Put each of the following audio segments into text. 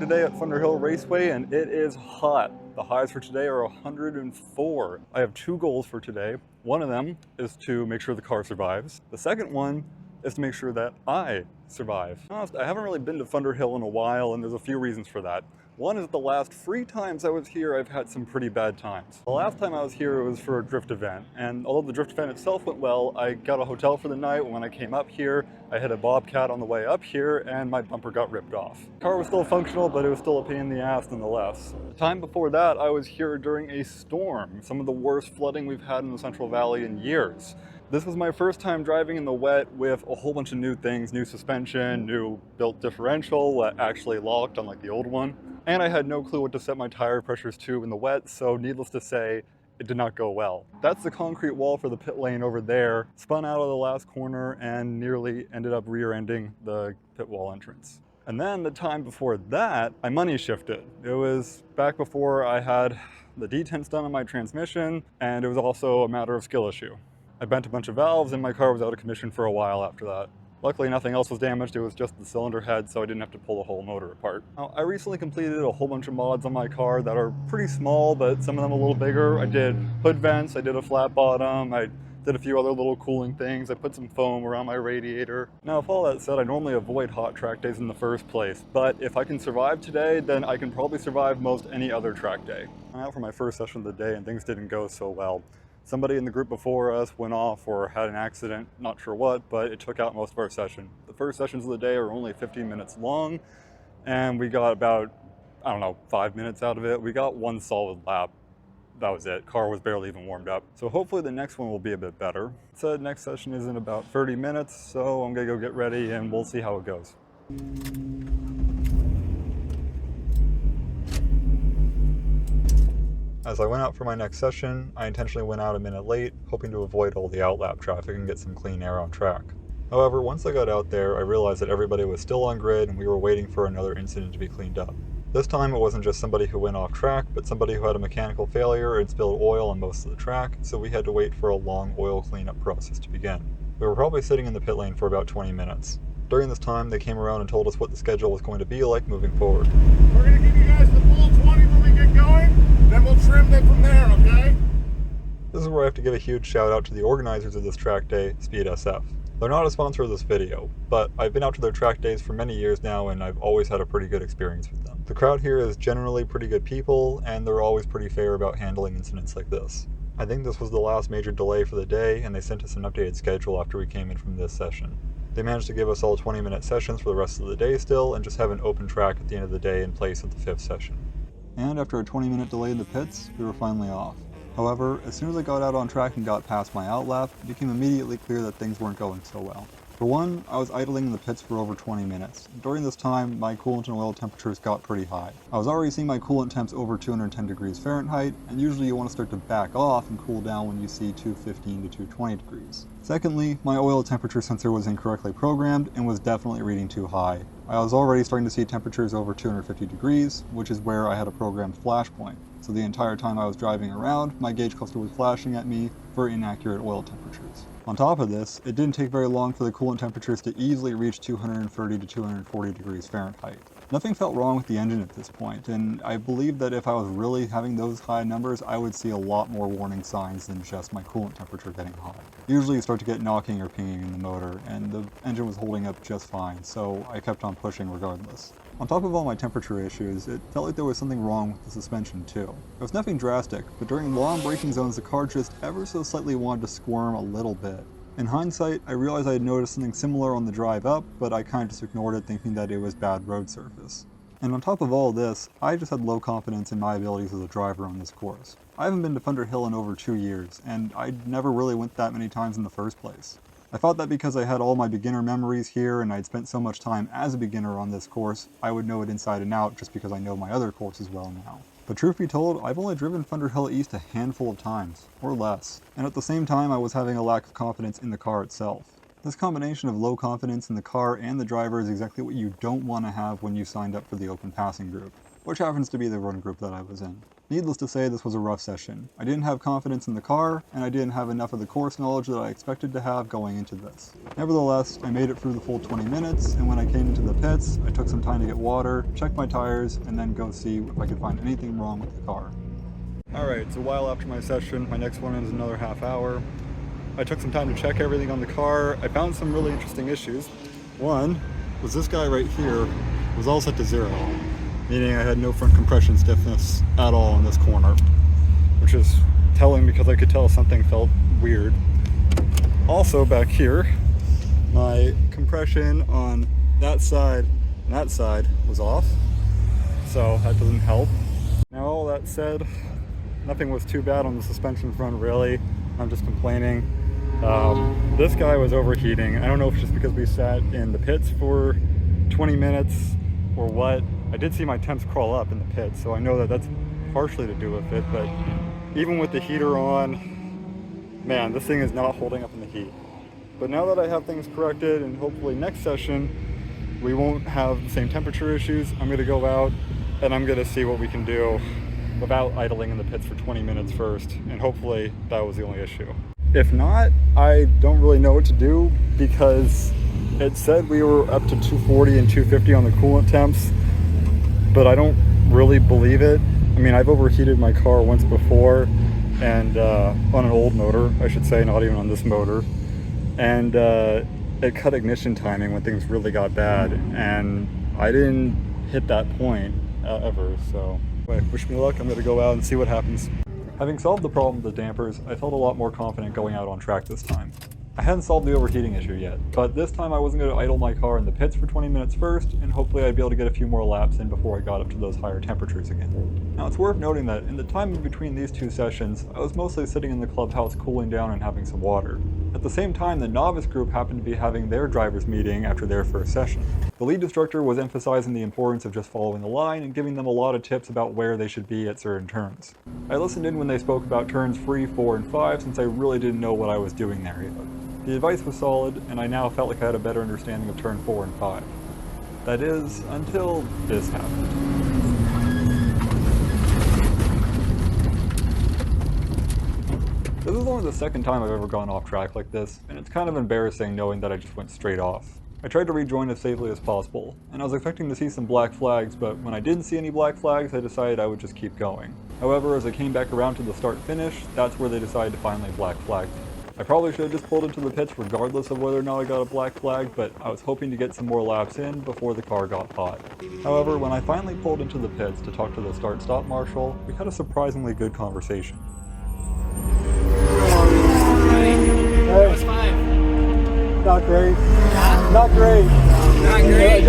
today at Thunderhill Raceway and it is hot. The highs for today are 104. I have two goals for today. One of them is to make sure the car survives. The second one is to make sure that I survive. To be honest, I haven't really been to Thunderhill in a while and there's a few reasons for that. One is the last 3 times I was here, I've had some pretty bad times. The last time I was here, it was for a drift event, and although the drift event itself went well, I got a hotel for the night. When I came up here, I hit a bobcat on the way up here, and my bumper got ripped off. The car was still functional, but it was still a pain in the ass nonetheless. The time before that, I was here during a storm, some of the worst flooding we've had in the Central Valley in years. This was my first time driving in the wet with a whole bunch of new things, new suspension, new built differential that actually locked unlike the old one. And I had no clue what to set my tire pressures to in the wet, so needless to say, it did not go well. That's the concrete wall for the pit lane over there. Spun out of the last corner and nearly ended up rear-ending the pit wall entrance. And then the time before that, my money shifted. It was back before I had the detents done on my transmission, and it was also a matter of skill issue. I bent a bunch of valves and my car was out of commission for a while after that. Luckily nothing else was damaged, it was just the cylinder head, so I didn't have to pull the whole motor apart. Now, I recently completed a whole bunch of mods on my car that are pretty small, but some of them a little bigger. I did hood vents, I did a flat bottom, I did a few other little cooling things, I put some foam around my radiator. Now, if all that said, I normally avoid hot track days in the first place, but if I can survive today, then I can probably survive most any other track day. I'm out for my first session of the day and things didn't go so well. Somebody in the group before us went off or had an accident, not sure what, but it took out most of our session. The first sessions of the day are only 15 minutes long, and we got about, 5 minutes out of it. We got one solid lap. That was it. Car was barely even warmed up. So hopefully the next one will be a bit better. So next session is in about 30 minutes, so I'm gonna go get ready and we'll see how it goes. As I went out for my next session, I intentionally went out a minute late, hoping to avoid all the outlap traffic and get some clean air on track. However, once I got out there, I realized that everybody was still on grid and we were waiting for another incident to be cleaned up. This time it wasn't just somebody who went off track, but somebody who had a mechanical failure and spilled oil on most of the track, so we had to wait for a long oil cleanup process to begin. We were probably sitting in the pit lane for about 20 minutes. During this time, they came around and told us what the schedule was going to be like moving forward. We're going to give you guys the full 20 when we get going, then we'll trim them from there, okay? This is where I have to give a huge shout out to the organizers of this track day, Speed SF. They're not a sponsor of this video, but I've been out to their track days for many years now and I've always had a pretty good experience with them. The crowd here is generally pretty good people and they're always pretty fair about handling incidents like this. I think this was the last major delay for the day and they sent us an updated schedule after we came in from this session. They managed to give us all 20-minute sessions for the rest of the day still and just have an open track at the end of the day in place at the 5th session. And after a 20-minute delay in the pits, we were finally off. However, as soon as I got out on track and got past my outlap, it became immediately clear that things weren't going so well. For one, I was idling in the pits for over 20 minutes. During this time, my coolant and oil temperatures got pretty high. I was already seeing my coolant temps over 210 degrees Fahrenheit, and usually you want to start to back off and cool down when you see 215 to 220 degrees. Secondly, my oil temperature sensor was incorrectly programmed and was definitely reading too high. I was already starting to see temperatures over 250 degrees, which is where I had a programmed flash point. So the entire time I was driving around, my gauge cluster was flashing at me for inaccurate oil temperatures. On top of this, it didn't take very long for the coolant temperatures to easily reach 230 to 240 degrees Fahrenheit. Nothing felt wrong with the engine at this point, and I believe that if I was really having those high numbers, I would see a lot more warning signs than just my coolant temperature getting high. Usually you start to get knocking or pinging in the motor, and the engine was holding up just fine, so I kept on pushing regardless. On top of all my temperature issues, it felt like there was something wrong with the suspension too. It was nothing drastic, but during long braking zones the car just ever so slightly wanted to squirm a little bit. In hindsight, I realized I had noticed something similar on the drive up, but I kind of just ignored it thinking that it was bad road surface. And on top of all this, I just had low confidence in my abilities as a driver on this course. I haven't been to Thunderhill in over 2 years, and I never really went that many times in the first place. I thought that because I had all my beginner memories here and I'd spent so much time as a beginner on this course, I would know it inside and out just because I know my other courses well now. But truth be told, I've only driven Thunderhill East a handful of times, or less. And at the same time, I was having a lack of confidence in the car itself. This combination of low confidence in the car and the driver is exactly what you don't want to have when you signed up for the open passing group. which happens to be the run group that I was in. Needless to say, this was a rough session. I didn't have confidence in the car, and I didn't have enough of the course knowledge that I expected to have going into this. Nevertheless, I made it through the full 20 minutes, and when I came into the pits, I took some time to get water, check my tires, and then go see if I could find anything wrong with the car. Alright, it's a while after my session. My next one is another half hour. I took some time to check everything on the car. I found some really interesting issues. One was this guy right here was all set to 0. Meaning I had no front compression stiffness at all in this corner, which is telling because I could tell something felt weird. Also back here, my compression on that side and that side was off, so that doesn't help. Now all that said, nothing was too bad on the suspension front really. I'm just complaining. This guy was overheating. I don't know if it's just because we sat in the pits for 20 minutes or what. I did see my temps crawl up in the pits, so I know that that's partially to do with it, but even with the heater on, man, this thing is not holding up in the heat. But now that I have things corrected, and hopefully next session we won't have the same temperature issues, I'm going to go out and I'm going to see what we can do without idling in the pits for 20 minutes first, and hopefully that was the only issue. If not, I don't really know what to do, because it said we were up to 240 and 250 on the coolant temps, but I don't really believe it. I mean, I've overheated my car once before, and on an old motor, I should say, not even on this motor, and it cut ignition timing when things really got bad, and I didn't hit that point ever, so anyway, wish me luck. I'm going to go out and see what happens. Having solved the problem with the dampers, I felt a lot more confident going out on track this time. I hadn't solved the overheating issue yet, but this time I wasn't going to idle my car in the pits for 20 minutes first, and hopefully I'd be able to get a few more laps in before I got up to those higher temperatures again. Now it's worth noting that in the time in between these two sessions, I was mostly sitting in the clubhouse cooling down and having some water. At the same time, the novice group happened to be having their drivers meeting after their first session. The lead instructor was emphasizing the importance of just following the line and giving them a lot of tips about where they should be at certain turns. I listened in when they spoke about turns 3, 4, and 5 since I really didn't know what I was doing there yet. The advice was solid, and I now felt like I had a better understanding of turn 4 and 5. That is, until this happened. This is only the second time I've ever gone off track like this, and it's kind of embarrassing knowing that I just went straight off. I tried to rejoin as safely as possible, and I was expecting to see some black flags, but when I didn't see any black flags, I decided I would just keep going. However, as I came back around to the start-finish, that's where they decided to finally black flag me. I probably should have just pulled into the pits regardless of whether or not I got a black flag, but I was hoping to get some more laps in before the car got hot. However, when I finally pulled into the pits to talk to the start-stop marshal, we had a surprisingly good conversation. Hey. What's 5? Not great. Huh? Not great. Not great.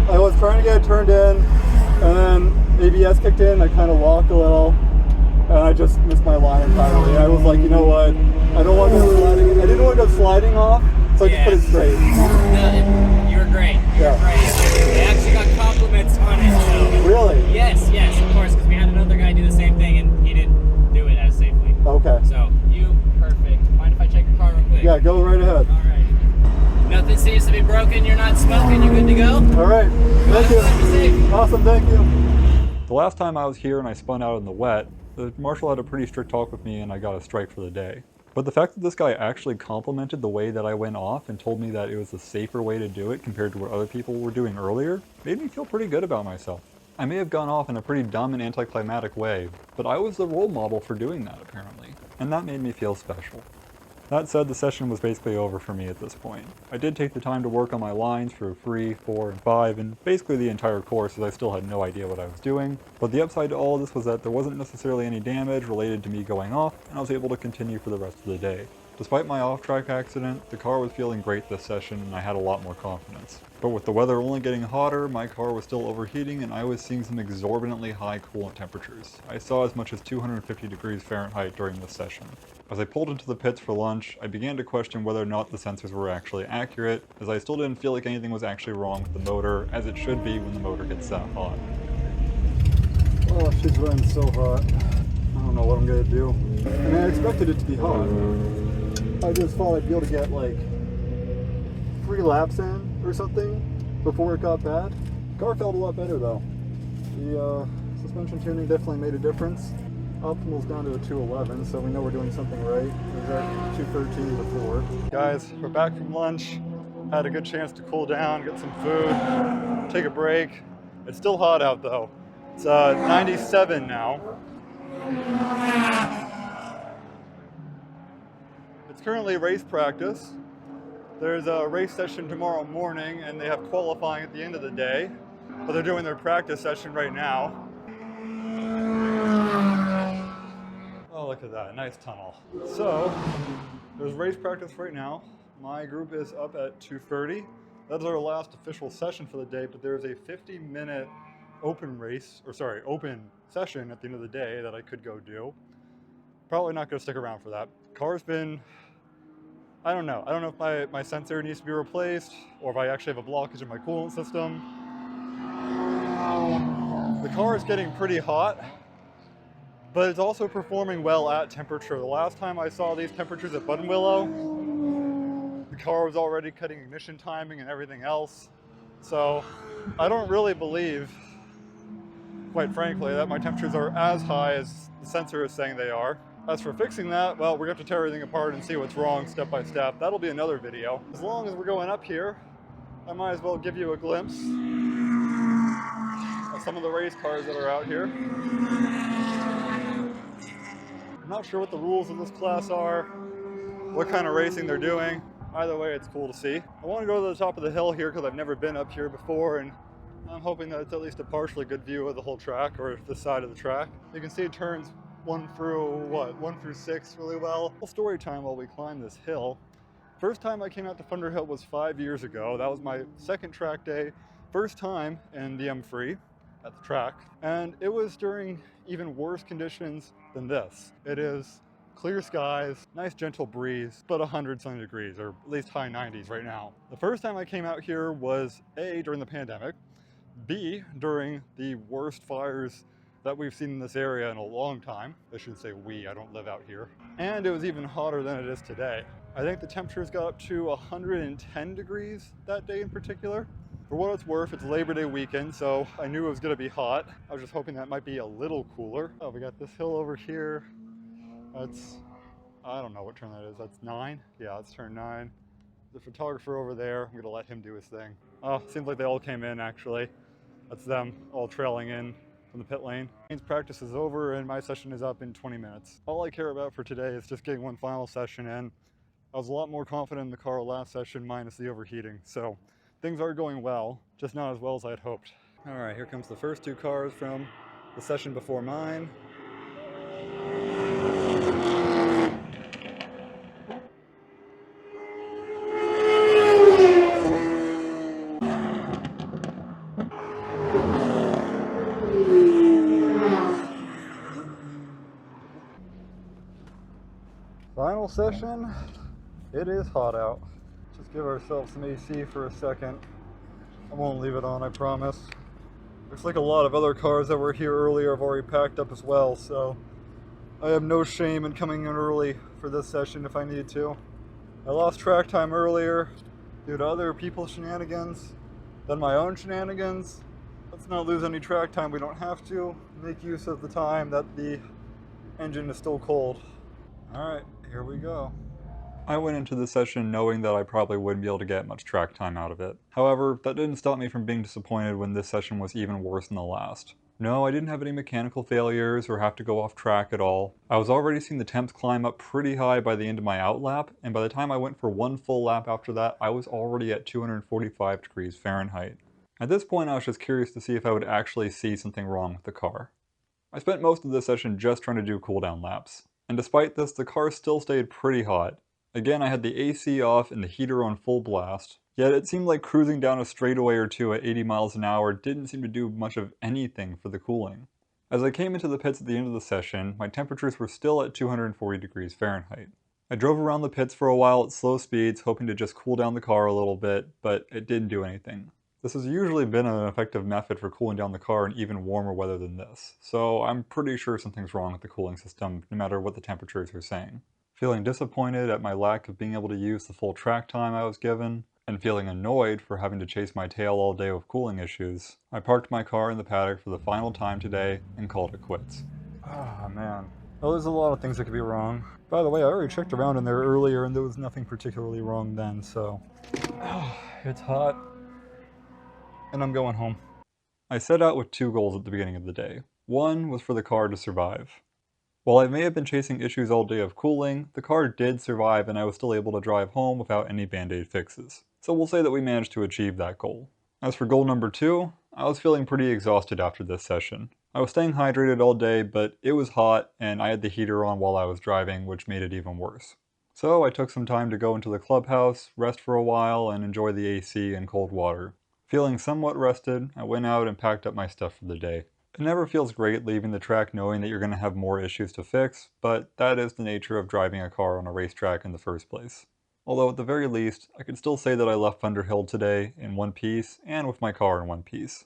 I was trying to get it turned in, and then ABS kicked in, I kind of walked a little, and I just missed my line entirely. I was like, you know what? I don't want to go sliding. I didn't want to go sliding off, so I just put it straight. No, you were great. You were great. I actually got compliments on it. So. Really? Yes, of course, because we had another guy do the same thing and he didn't do it as safely. Okay. So, you, perfect. Mind if I check your car real quick? Yeah, go right ahead. Alright. Nothing seems to be broken, you're not smoking, you're good to go? Alright, thank you. Safe. Awesome, thank you. The last time I was here and I spun out in the wet, the marshal had a pretty strict talk with me and I got a strike for the day. But the fact that this guy actually complimented the way that I went off and told me that it was a safer way to do it compared to what other people were doing earlier made me feel pretty good about myself. I may have gone off in a pretty dumb and anticlimactic way, but I was the role model for doing that apparently, and that made me feel special. That said, the session was basically over for me at this point. I did take the time to work on my lines for 3, 4, and 5, and basically the entire course as I still had no idea what I was doing. But the upside to all of this was that there wasn't necessarily any damage related to me going off, and I was able to continue for the rest of the day. Despite my off-track accident, the car was feeling great this session and I had a lot more confidence. But with the weather only getting hotter, my car was still overheating and I was seeing some exorbitantly high coolant temperatures. I saw as much as 250 degrees Fahrenheit during this session. As I pulled into the pits for lunch, I began to question whether or not the sensors were actually accurate, as I still didn't feel like anything was actually wrong with the motor, as it should be when the motor gets that hot. Oh, she's running so hot. I don't know what I'm gonna do. I mean, I expected it to be hot. I just thought I'd be able to get like 3 laps in or something before it got bad. Car felt a lot better though. The suspension tuning definitely made a difference. Optimal's down to a 211, so we know we're doing something right. It was at 213 before. Guys, we're back from lunch. Had a good chance to cool down, get some food, take a break. It's still hot out though. It's 97 now. It's currently race practice. There's a race session tomorrow morning and they have qualifying at the end of the day, but they're doing their practice session right now. Oh, look at that, nice tunnel. So, there's race practice right now. My group is up at 2:30. That's our last official session for the day, but there's a 50-minute open session at the end of the day that I could go do. Probably not gonna stick around for that. Car's been, I don't know if my sensor needs to be replaced or if I actually have a blockage in my coolant system. The car is getting pretty hot, but it's also performing well at temperature. The last time I saw these temperatures at Buttonwillow, the car was already cutting ignition timing and everything else. So I don't really believe, quite frankly, that my temperatures are as high as the sensor is saying they are. As for fixing that, well, we're going to have to tear everything apart and see what's wrong step by step. That'll be another video. As long as we're going up here, I might as well give you a glimpse of some of the race cars that are out here. I'm not sure what the rules of this class are, what kind of racing they're doing. Either way, it's cool to see. I want to go to the top of the hill here because I've never been up here before, and I'm hoping that it's at least a partially good view of the whole track, or this side of the track. You can see turns 1 through 6 really well. Story time while we climb this hill. First time I came out to Thunderhill was 5 years ago. That was my second track day, first time in the M3 at the track, and it was during even worse conditions than this. It is clear skies, nice gentle breeze, but 100-some degrees, or at least high 90s right now. The first time I came out here was A, during the pandemic, B, during the worst fires that we've seen in this area in a long time. I should say we, I don't live out here. And it was even hotter than it is today. I think the temperatures got up to 110 degrees that day in particular. For what it's worth, it's Labor Day weekend, so I knew it was gonna be hot. I was just hoping that might be a little cooler. Oh, we got this hill over here. That's, I don't know what turn that is. That's 9? Yeah, that's turn 9. The photographer over there, I'm gonna let him do his thing. Oh, seems like they all came in actually. That's them all trailing in from the pit lane. Practice is over and my session is up in 20 minutes. All I care about for today is just getting one final session in. I was a lot more confident in the car last session minus the overheating, so things are going well, just not as well as I had hoped. All right, here comes the first 2 cars from the session before mine. Final session. It is hot out. Just give ourselves some AC for a second. I won't leave it on, I promise. Looks like a lot of other cars that were here earlier have already packed up as well, so I have no shame in coming in early for this session if I need to. I lost track time earlier due to other people's shenanigans, then my own shenanigans. Let's not lose any track time. We don't have to. Make use of the time that the engine is still cold. All right, here we go. I went into the session knowing that I probably wouldn't be able to get much track time out of it. However, that didn't stop me from being disappointed when this session was even worse than the last. No, I didn't have any mechanical failures or have to go off track at all. I was already seeing the temps climb up pretty high by the end of my outlap, and by the time I went for one full lap after that, I was already at 245 degrees Fahrenheit. At this point, I was just curious to see if I would actually see something wrong with the car. I spent most of the session just trying to do cooldown laps, and despite this, the car still stayed pretty hot. Again, I had the AC off and the heater on full blast, yet it seemed like cruising down a straightaway or two at 80 miles an hour didn't seem to do much of anything for the cooling. As I came into the pits at the end of the session, my temperatures were still at 240 degrees Fahrenheit. I drove around the pits for a while at slow speeds, hoping to just cool down the car a little bit, but it didn't do anything. This has usually been an effective method for cooling down the car in even warmer weather than this, so I'm pretty sure something's wrong with the cooling system, no matter what the temperatures are saying. Feeling disappointed at my lack of being able to use the full track time I was given, and feeling annoyed for having to chase my tail all day with cooling issues, I parked my car in the paddock for the final time today and called it quits. Ah, man. Well, there's a lot of things that could be wrong. By the way, I already checked around in there earlier and there was nothing particularly wrong then, so... it's hot. And I'm going home. I set out with 2 goals at the beginning of the day. One was for the car to survive. While I may have been chasing issues all day of cooling, the car did survive and I was still able to drive home without any band-aid fixes. So we'll say that we managed to achieve that goal. As for goal number 2, I was feeling pretty exhausted after this session. I was staying hydrated all day, but it was hot and I had the heater on while I was driving, which made it even worse. So I took some time to go into the clubhouse, rest for a while, and enjoy the AC and cold water. Feeling somewhat rested, I went out and packed up my stuff for the day. It never feels great leaving the track knowing that you're going to have more issues to fix, but that is the nature of driving a car on a racetrack in the first place. Although at the very least, I can still say that I left Thunderhill today in one piece and with my car in one piece.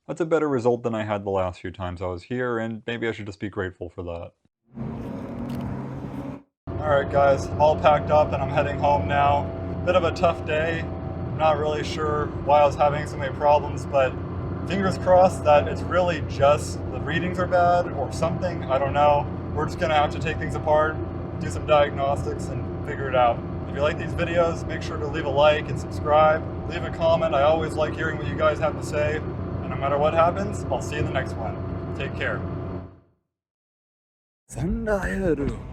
That's a better result than I had the last few times I was here, and maybe I should just be grateful for that. Alright guys, I'm all packed up and I'm heading home now. Bit of a tough day. I'm not really sure why I was having so many problems, but fingers crossed that it's really just the readings are bad or something, I don't know. We're just gonna have to take things apart, do some diagnostics, and figure it out. If you like these videos, make sure to leave a like and subscribe. Leave a comment, I always like hearing what you guys have to say. And no matter what happens, I'll see you in the next one. Take care. Thunderhill.